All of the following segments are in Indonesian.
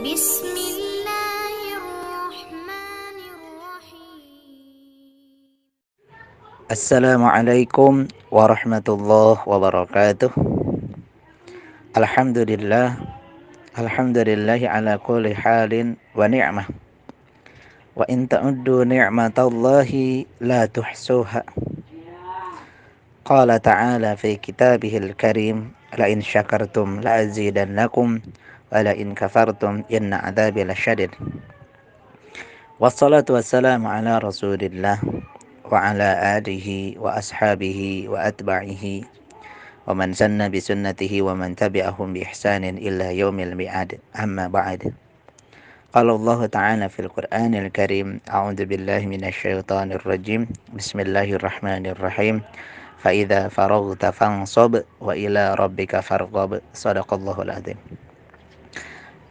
بسم الله الرحمن الرحيم. Assalamualaikum warahmatullahi wabarakatuh. Alhamdulillah, alhamdulillahi ala kulli halin wa ni'mah. Wa in ta'uddu ni'matallahi la tuhsuha. Qala ta'ala fi kitabihil karim, la in syakartum la azidannakum wa la in kafartum inna adzabi lasyadid. Wassalatu wassalamu ala Rasulillah wa ala alihi wa ashabihi wa atba'ihi wa man sanna bi sunnatihi wa man tabi'ahum bi ihsanin illa yaumil mi'ad. Amma ba'd. Qala Allah Ta'ala fil Qur'anil Karim, a'udzu billahi minasy syaithanir rajim. Bismillahirrahmanirrahim. Fa idza faraghta fansab wa ila rabbika farghab. Shadaqallahul adzim.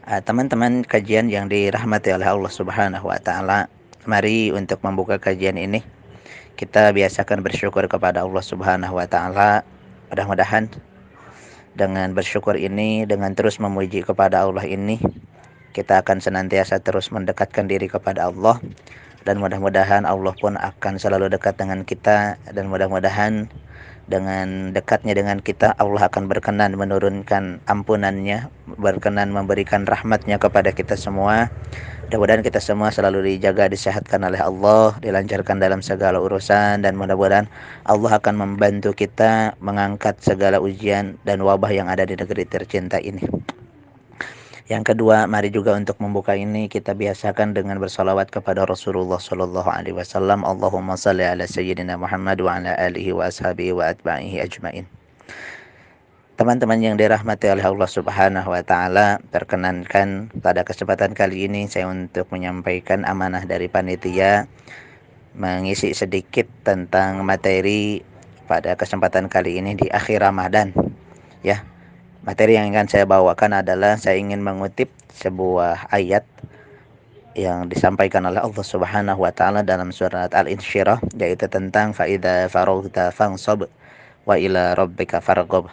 Teman-teman kajian yang dirahmati oleh Allah Subhanahu wa taala, mari untuk membuka kajian ini kita biasakan bersyukur kepada Allah Subhanahu wa taala. Mudah-mudahan dengan bersyukur ini, dengan terus memuji kepada Allah ini, kita akan senantiasa terus mendekatkan diri kepada Allah, dan mudah-mudahan Allah pun akan selalu dekat dengan kita, dan mudah-mudahan dengan dekatnya dengan kita Allah akan berkenan menurunkan ampunannya, berkenan memberikan rahmatnya kepada kita semua. Mudah-mudahan kita semua selalu dijaga, disehatkan oleh Allah, dilancarkan dalam segala urusan, dan mudah-mudahan Allah akan membantu kita mengangkat segala ujian dan wabah yang ada di negeri tercinta ini. Yang kedua, mari juga untuk membuka ini kita biasakan dengan bersalawat kepada Rasulullah sallallahu alaihi wasallam. Allahumma shalli ala sayyidina Muhammad wa ala alihi wa ashabihi wa atba'ihi ajmain. Teman-teman yang dirahmati oleh Allah Subhanahu wa taala, perkenankan pada kesempatan kali ini saya untuk menyampaikan amanah dari panitia mengisi sedikit tentang materi pada kesempatan kali ini di akhir Ramadan, ya. Materi yang akan saya bawakan adalah saya ingin mengutip sebuah ayat yang disampaikan oleh Allah Subhanahu wa taala dalam surat Al-Insyirah, yaitu tentang fa idza faraghta fansab wa ila rabbika farghab.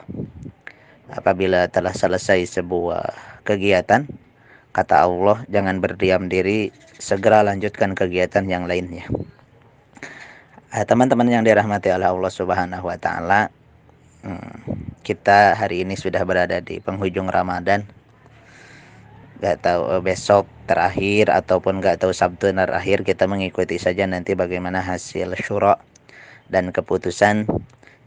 Apabila telah selesai sebuah kegiatan, kata Allah, jangan berdiam diri, segera lanjutkan kegiatan yang lainnya. Teman-teman yang dirahmati oleh Allah Subhanahu wa taala, kita hari ini sudah berada di penghujung Ramadan. Gak tahu besok terakhir ataupun gak tahu Sabtu terakhir, kita mengikuti saja nanti bagaimana hasil syura dan keputusan.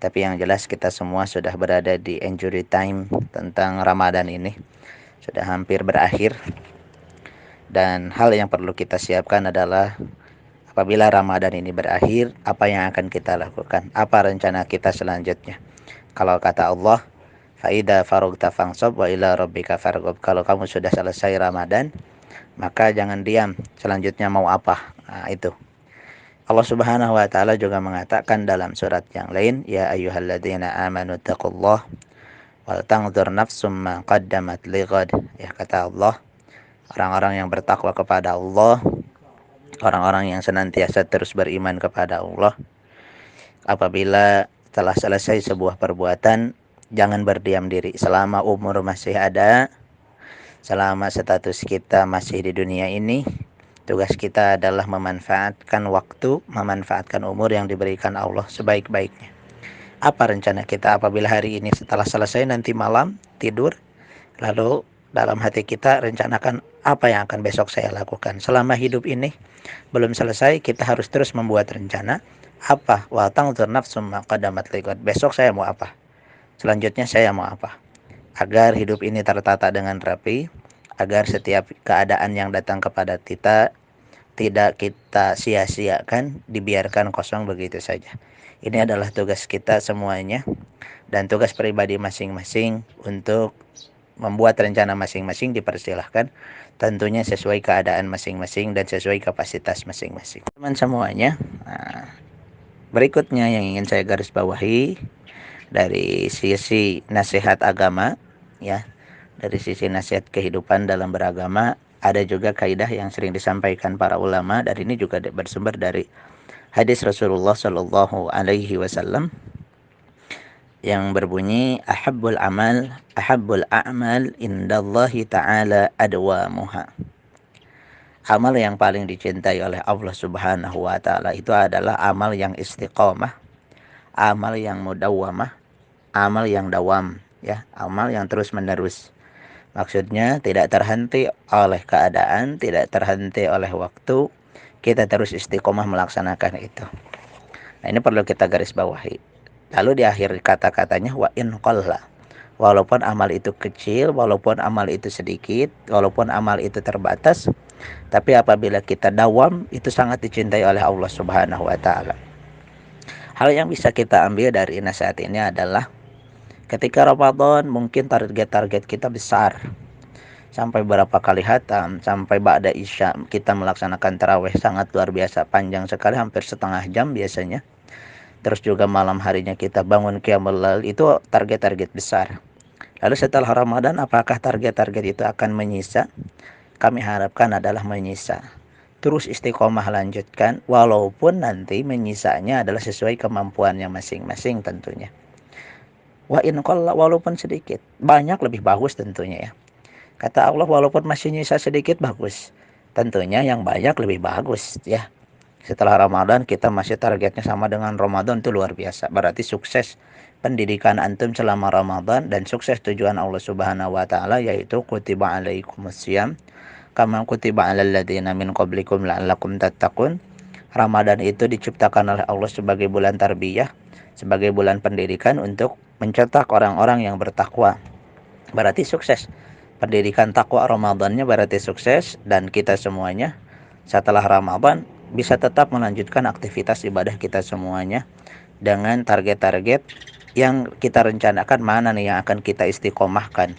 Tapi yang jelas kita semua sudah berada di injury time tentang Ramadan ini. Sudah hampir berakhir. Dan hal yang perlu kita siapkan adalah apabila Ramadan ini berakhir, apa yang akan kita lakukan? Apa rencana kita selanjutnya? Kalau kata Allah, Fa'idha farugta fangsab wa ila rabbika farghab. Kalau kamu sudah selesai Ramadan, maka jangan diam. Selanjutnya mau apa? Nah, itu. Allah Subhanahu wa taala juga mengatakan dalam surat yang lain, ya ayyuhalladzina amanu taqullah wal tanzur nafsum ma qaddamat lighad. Ya, kata Allah, orang-orang yang bertakwa kepada Allah, orang-orang yang senantiasa terus beriman kepada Allah, apabila telah selesai sebuah perbuatan, jangan berdiam diri. Selama umur masih ada, selama status kita masih di dunia ini, tugas kita adalah memanfaatkan waktu, memanfaatkan umur yang diberikan Allah sebaik-baiknya. Apa rencana kita apabila hari ini setelah selesai nanti malam tidur, lalu dalam hati kita rencanakan apa yang akan besok saya lakukan. Selama hidup ini belum selesai, kita harus terus membuat rencana. Apa? Wa tanzur nafsum ma qaddamat lighad. Besok saya mau apa? Selanjutnya saya mau apa? Agar hidup ini tertata dengan rapi, agar setiap keadaan yang datang kepada kita tidak kita sia-siakan, dibiarkan kosong begitu saja. Ini adalah tugas kita semuanya dan tugas pribadi masing-masing. Untuk membuat rencana masing-masing dipersilahkan, tentunya sesuai keadaan masing-masing dan sesuai kapasitas masing-masing. Teman semuanya, berikutnya yang ingin saya garis bawahi dari sisi nasihat agama, ya, dari sisi nasihat kehidupan dalam beragama, ada juga kaidah yang sering disampaikan para ulama, dan ini juga bersumber dari hadis Rasulullah Shallallahu Alaihi Wasallam, yang berbunyi ahabbul a'mal indallahi ta'ala adwamuha. Amal yang paling dicintai oleh Allah Subhanahu wa taala itu adalah amal yang istiqomah, amal yang mudawwamah, amal yang dawam, ya, amal yang terus-menerus. Maksudnya tidak terhenti oleh keadaan, tidak terhenti oleh waktu, kita terus istiqomah melaksanakan itu. Nah, ini perlu kita garis bawahi. Lalu di akhir kata-katanya wa in qalla. Walaupun amal itu kecil, walaupun amal itu sedikit, walaupun amal itu terbatas, tapi apabila kita dawam, itu sangat dicintai oleh Allah Subhanahu wa taala. Hal yang bisa kita ambil dari nasihat ini adalah ketika Ramadan mungkin target-target kita besar. Sampai berapa kali hatam, sampai ba'da isya kita melaksanakan tarawih sangat luar biasa panjang sekali, hampir setengah jam biasanya. Terus juga malam harinya kita bangun qiyamul lail, itu target-target besar. Lalu setelah Ramadan apakah target-target itu akan menyisa? Kami harapkan adalah menyisa. Terus istiqomah lanjutkan, walaupun nanti menyisanya adalah sesuai kemampuannya masing-masing tentunya. Wa in qalla, walaupun sedikit, banyak lebih bagus tentunya ya. Kata Allah walaupun masih nyisa sedikit bagus. Tentunya yang banyak lebih bagus ya. Setelah Ramadan kita masih targetnya sama dengan Ramadan, itu luar biasa. Berarti sukses pendidikan antum selama Ramadan dan sukses tujuan Allah Subhanahu wa taala, yaitu kutiba alaikumusiyam kama kutiba alal ladzina min qablikum la'allakum tattaqun. Ramadan itu diciptakan oleh Allah sebagai bulan tarbiyah, sebagai bulan pendidikan untuk mencetak orang-orang yang bertakwa. Berarti sukses. Pendidikan takwa Ramadannya berarti sukses, dan kita semuanya setelah Ramadan bisa tetap melanjutkan aktivitas ibadah kita semuanya dengan target-target yang kita rencanakan, mana nih yang akan kita istiqomahkan.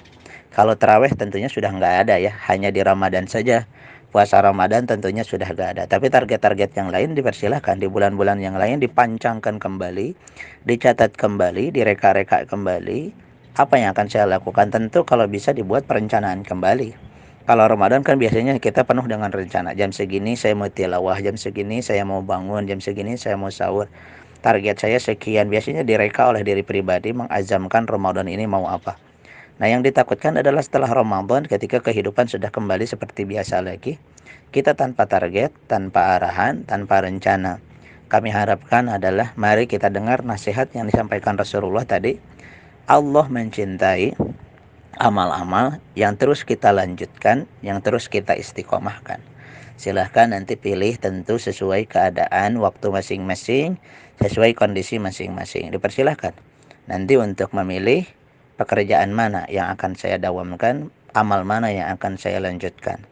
Kalau tarawih tentunya sudah nggak ada ya, hanya di Ramadan saja. Puasa Ramadan tentunya sudah nggak ada. Tapi target-target yang lain dipersilahkan, di bulan-bulan yang lain dipancangkan kembali, dicatat kembali, direka-reka kembali. Apa yang akan saya lakukan? Tentu kalau bisa dibuat perencanaan kembali. Kalau Ramadan kan biasanya kita penuh dengan rencana. Jam segini saya mau tilawah, jam segini saya mau bangun, jam segini saya mau sahur. Target saya sekian. Biasanya direka oleh diri pribadi, mengazamkan Ramadan ini mau apa. Nah, yang ditakutkan adalah setelah Ramadan ketika kehidupan sudah kembali seperti biasa lagi, kita tanpa target, tanpa arahan, tanpa rencana. Kami harapkan adalah mari kita dengar nasihat yang disampaikan Rasulullah tadi. Allah mencintai amal-amal yang terus kita lanjutkan, yang terus kita istiqomahkan. Silahkan nanti pilih tentu sesuai keadaan waktu masing-masing, sesuai kondisi masing-masing. Dipersilahkan nanti untuk memilih pekerjaan mana yang akan saya dawamkan, amal mana yang akan saya lanjutkan.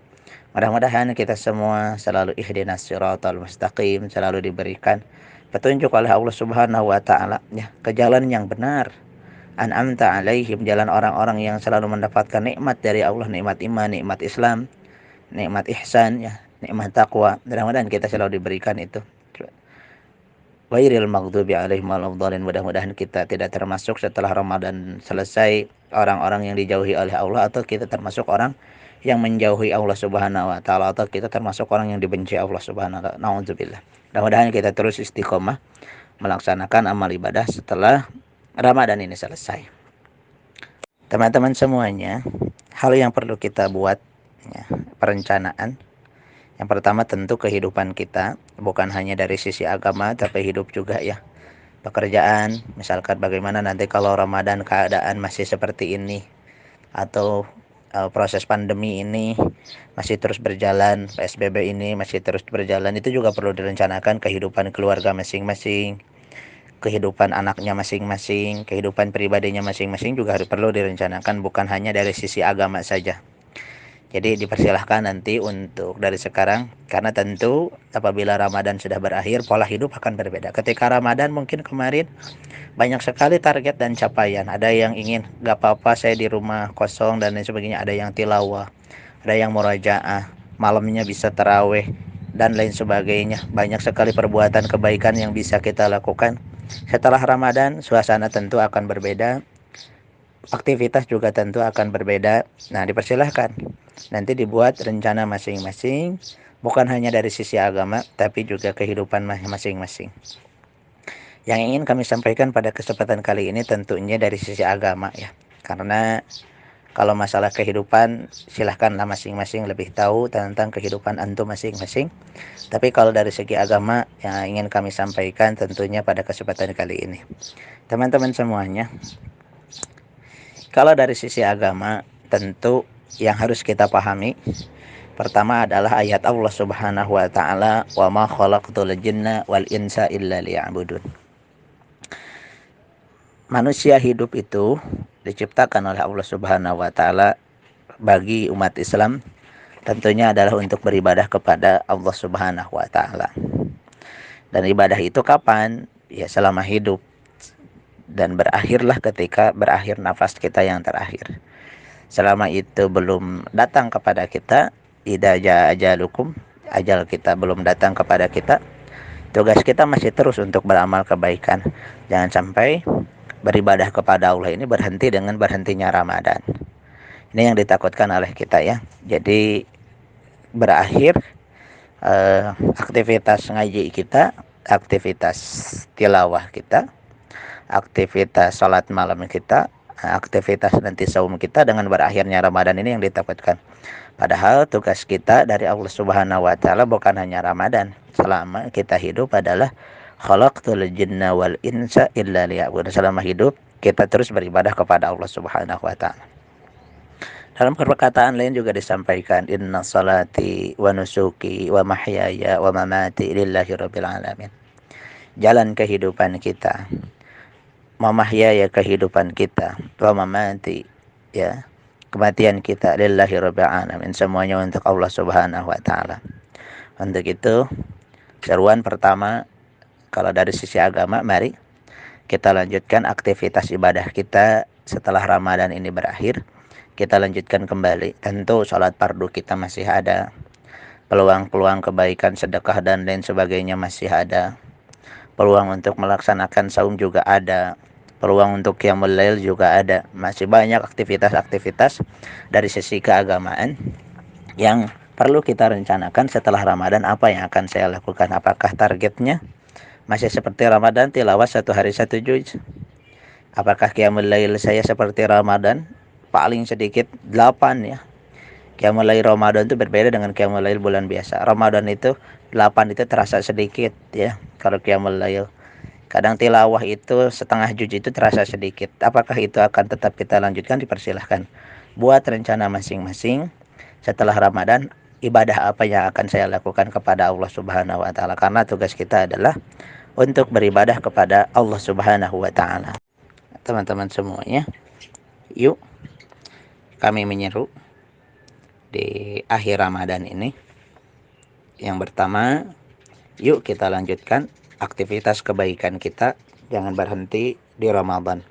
Mudah-mudahan kita semua selalu ihdinas siratal mustaqim, selalu diberikan petunjuk oleh Allah Subhanahu wa taala ya, ke jalan yang benar. An'amta alaihim, jalan orang-orang yang selalu mendapatkan nikmat dari Allah, nikmat iman, nikmat Islam, nikmat ihsan ya, nikmat taqwa. Mudah-mudahan kita selalu diberikan itu. Ghairil maghdubi alaihim waladhdallin. Mudah-mudahan kita tidak termasuk setelah Ramadan selesai orang-orang yang dijauhi oleh Allah, atau kita termasuk orang yang menjauhi Allah Subhanahu wa taala, atau kita termasuk orang yang dibenci Allah Subhanahu wa taala. Nauzubillah. Mudah-mudahan kita terus istiqomah melaksanakan amal ibadah setelah Ramadan ini selesai. Teman-teman semuanya, hal yang perlu kita buat ya, perencanaan. Yang pertama tentu kehidupan kita, bukan hanya dari sisi agama tapi hidup juga ya. Pekerjaan, misalkan bagaimana nanti kalau Ramadan keadaan masih seperti ini, atau proses pandemi ini masih terus berjalan, PSBB ini masih terus berjalan, itu juga perlu direncanakan kehidupan keluarga masing-masing, kehidupan anaknya masing-masing, kehidupan pribadinya masing-masing juga perlu direncanakan, bukan hanya dari sisi agama saja. Jadi dipersilahkan nanti untuk dari sekarang, karena tentu apabila Ramadan sudah berakhir, pola hidup akan berbeda. Ketika Ramadan mungkin kemarin banyak sekali target dan capaian. Ada yang ingin gak apa-apa saya di rumah kosong dan lain sebagainya. Ada yang tilawah, ada yang murajaah, malamnya bisa tarawih dan lain sebagainya. Banyak sekali perbuatan kebaikan yang bisa kita lakukan. Setelah Ramadan suasana tentu akan berbeda, aktivitas juga tentu akan berbeda. Nah, dipersilahkan nanti dibuat rencana masing-masing, bukan hanya dari sisi agama tapi juga kehidupan masing-masing. Yang ingin kami sampaikan pada kesempatan kali ini tentunya dari sisi agama ya. Karena kalau masalah kehidupan silahkanlah masing-masing lebih tahu tentang kehidupan antum masing-masing. Tapi kalau dari segi agama yang ingin kami sampaikan tentunya pada kesempatan kali ini. Teman-teman semuanya, kalau dari sisi agama tentu yang harus kita pahami pertama adalah ayat Allah Subhanahu wa taala, "Wa ma khalaqtul jinna wal insa illa liya'budun." Manusia hidup itu diciptakan oleh Allah Subhanahu wa taala bagi umat Islam tentunya adalah untuk beribadah kepada Allah Subhanahu wa taala. Dan ibadah itu kapan? Ya selama hidup, dan berakhirlah ketika berakhir nafas kita yang terakhir. Selama itu belum datang kepada kita, idza jaa ajalukum, ajal kita belum datang kepada kita, tugas kita masih terus untuk beramal kebaikan. Jangan sampai beribadah kepada Allah ini berhenti dengan berhentinya Ramadan. Ini yang ditakutkan oleh kita ya. Jadi berakhir aktivitas ngaji kita, aktivitas tilawah kita, aktivitas sholat malam kita, aktivitas nanti saum kita dengan berakhirnya Ramadan ini yang ditakutkan. Padahal tugas kita dari Allah Subhanahu wa taala bukan hanya Ramadan. Selama kita hidup adalah khalaqtul jinna wal insa illa liya'budun. Selama hidup kita terus beribadah kepada Allah Subhanahu wa taala. Dalam perkataan lain juga disampaikan, inna salati wa nusuki wa mahyaya wa mamati lillahi rabbil alamin. Jalan kehidupan kita, mamahyaya kehidupan kita, wa mamati ya, kematian kita lillahi rabbil alamin, semuanya untuk Allah Subhanahu wa taala. Untuk itu seruan pertama kalau dari sisi agama, mari kita lanjutkan aktivitas ibadah kita setelah Ramadan ini berakhir. Kita lanjutkan kembali. Tentu sholat fardu kita masih ada, peluang-peluang kebaikan, sedekah dan lain sebagainya masih ada, peluang untuk melaksanakan saum juga ada, peluang untuk qiyamul lail juga ada. Masih banyak aktivitas-aktivitas dari sisi keagamaan yang perlu kita rencanakan setelah Ramadan. Apa yang akan saya lakukan? Apakah targetnya masih seperti Ramadan, tilawah 1 hari 1 juz? Apakah qiyamul lail saya seperti Ramadan? Paling sedikit 8 ya. Qiyamul lail Ramadan itu berbeda dengan qiyamul lail bulan biasa. Ramadan itu 8 itu terasa sedikit ya. Kalau qiyamul lail, kadang tilawah itu setengah juz itu terasa sedikit. Apakah itu akan tetap kita lanjutkan? Dipersilahkan. Buat rencana masing-masing setelah Ramadan, ibadah apa yang akan saya lakukan kepada Allah Subhanahu wa taala, karena tugas kita adalah untuk beribadah kepada Allah Subhanahu wa taala. Teman-teman semuanya, yuk kami menyeru di akhir Ramadan ini. Yang pertama, yuk kita lanjutkan aktivitas kebaikan kita, jangan berhenti di Ramadan.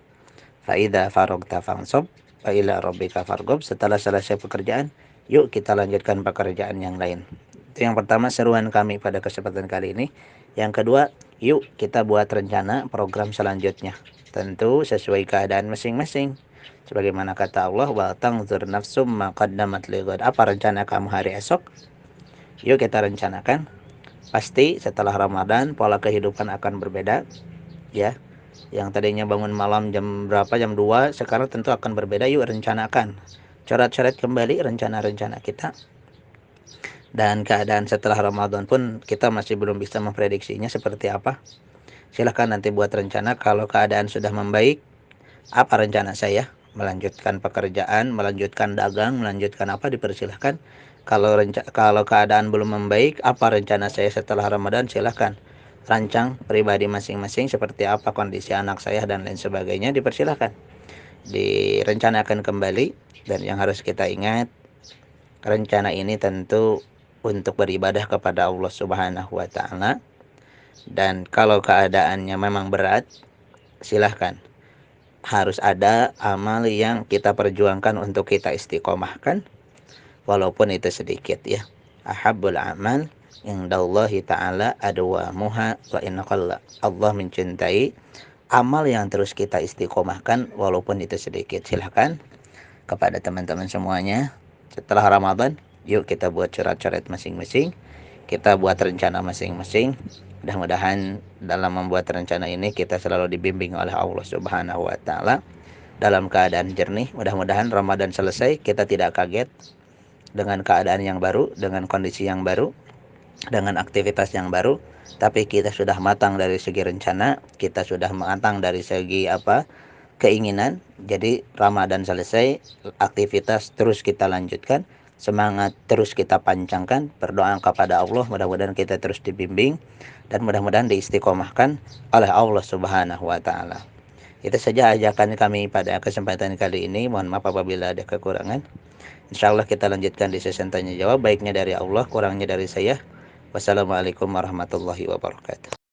Fa idza faragta fansab wa ila rabbika farghab. Setelah selesai pekerjaan, yuk kita lanjutkan pekerjaan yang lain. Itu yang pertama seruan kami pada kesempatan kali ini. Yang kedua, yuk kita buat rencana program selanjutnya. Tentu sesuai keadaan masing-masing. Sebagaimana kata Allah, wa tanzur nafsum ma qaddamat lighad. Apa rencana kamu hari esok? Yuk kita rencanakan. Pasti setelah Ramadan pola kehidupan akan berbeda ya. Yang tadinya bangun malam jam berapa, jam 2, sekarang tentu akan berbeda. Yuk rencanakan. Coret-coret kembali rencana-rencana kita. Dan keadaan setelah Ramadan pun kita masih belum bisa memprediksinya seperti apa. Silahkan nanti buat rencana. Kalau keadaan sudah membaik, apa rencana saya? Melanjutkan pekerjaan, melanjutkan dagang, melanjutkan apa, dipersilahkan. Kalau keadaan belum membaik, apa rencana saya setelah Ramadan? Silahkan rancang pribadi masing-masing, seperti apa kondisi anak saya dan lain sebagainya, dipersilahkan direncanakan kembali. Dan yang harus kita ingat, rencana ini tentu untuk beribadah kepada Allah Subhanahu wa taala. Dan kalau keadaannya memang berat, silahkan, harus ada amal yang kita perjuangkan untuk kita istiqomahkan, walaupun itu sedikit ya. Ahabbul amal indallahi ta'ala adwamuha wa inqalla. Allah mencintai amal yang terus kita istiqomahkan walaupun itu sedikit. Silahkan kepada teman-teman semuanya, setelah Ramadan, yuk kita buat coret-coret masing-masing. kita buat rencana masing-masing. Mudah-mudahan dalam membuat rencana ini kita selalu dibimbing oleh Allah Subhanahu wa taala dalam keadaan jernih. Mudah-mudahan Ramadan selesai kita tidak kaget dengan keadaan yang baru, dengan kondisi yang baru, dengan aktivitas yang baru, tapi kita sudah matang dari segi rencana, kita sudah matang dari segi keinginan. Jadi Ramadan selesai, aktivitas terus kita lanjutkan, semangat terus kita pancangkan, berdoa kepada Allah, mudah-mudahan kita terus dibimbing dan mudah-mudahan diistiqomahkan oleh Allah Subhanahu wa taala. Itu saja ajakan kami pada kesempatan kali ini. Mohon maaf apabila ada kekurangan. Insyaallah kita lanjutkan di sesi tanya jawab, baiknya dari Allah, kurangnya dari saya. Wassalamualaikum warahmatullahi wabarakatuh.